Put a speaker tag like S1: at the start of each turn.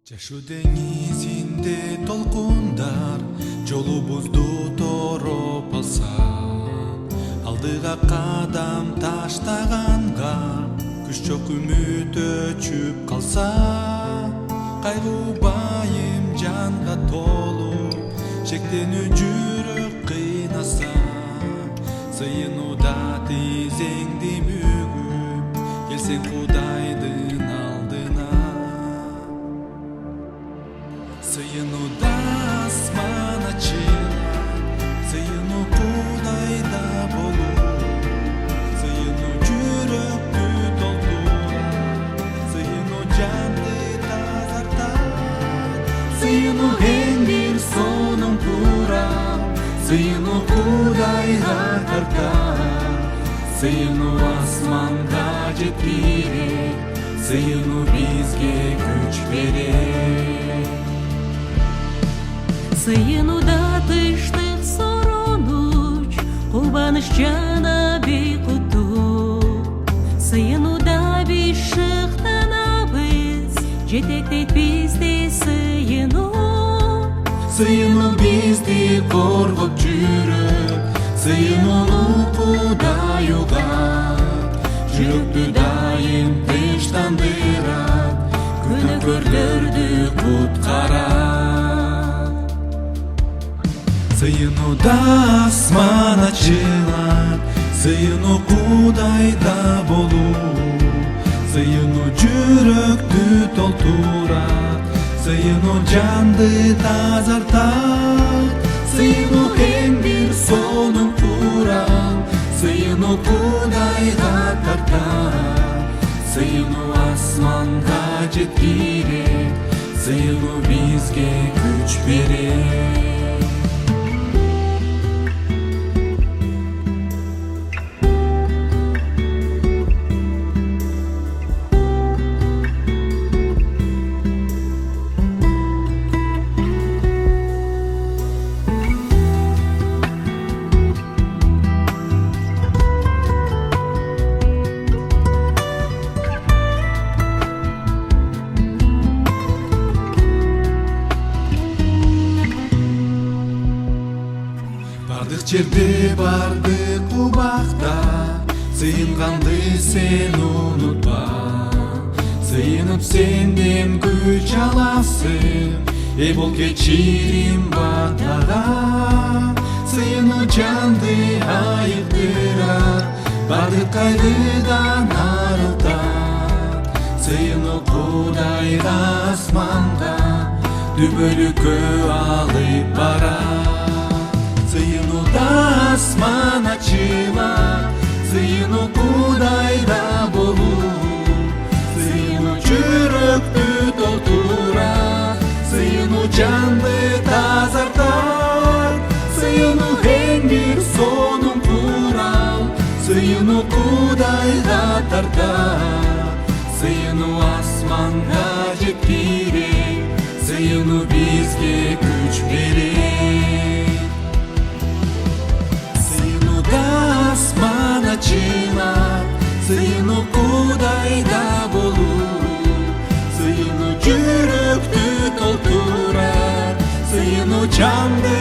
S1: Жашоо деңизинде толкундар жолубузду тороп алса, алдыга кадам таштаганга күч жок, үмүт өчүп калса, кайгуу байым жанга толуп, шектенүү жүрөк кыйнаса, сыйынууда тизеңди бүгүп келсең Кудайдын алдына. Сыйынууда асман ачылат, сыйынуу Кудайда болуу, сыйынуу жүрөктү толтурат, сыйынуу жанды тазартат, сыйынуу эң бир сонун курал, сыйынуу Кудайга тартат, сыйынуу асманга жеткирет, сыйынуу бизге күч берет.
S2: Сыйынууда тынчтык сороонуч, кубаныч жана бейкуттук. Сыйынууда биз шыктанабыз, жетектейт бизди сыйынуу.
S1: Сыйынуу бизди коргоп жүрөт, сыйынуу Кудай угат, жүрөктү дайым тынчтандырат, күнөөкөрлөрдү куткарат. Сыйынууда асман ачылат, сыйынуу Кудайда болуу, сыйынуу жүрөктү толтурат, сыйынуу жанды тазартат, сыйынуу эң бир сонун курал, сыйынуу Кудайга тартат, сыйынуу асманга жеткирет, сыйынуу бизге күч берет. Бардык жерде, бардык убакта, сыйынганды сен унутпа. Сыйынып сенден күч аласың, эй бол кечирим батага. Сыйынуу жанды айыктырат, бардык кайгыдан арылтат. Сыйынуу Кудайга асманга, дүбөлүккө алып барат. Сыйынууда асман ачылат, сыйынуу Кудайда болуу, сыйынуу жүрөктү толтурат, сыйынуу жанды тазартат, сыйынуу эң бир сонун курал, сыйынуу Кудайга тартат, сыйынуу асманга жеткирет, сыйынуу бизге күч берет. Асман ачылат, сыйынуу Кудайда болуу, сыйынуу жүрөктү толтурат, сыйынуу жанды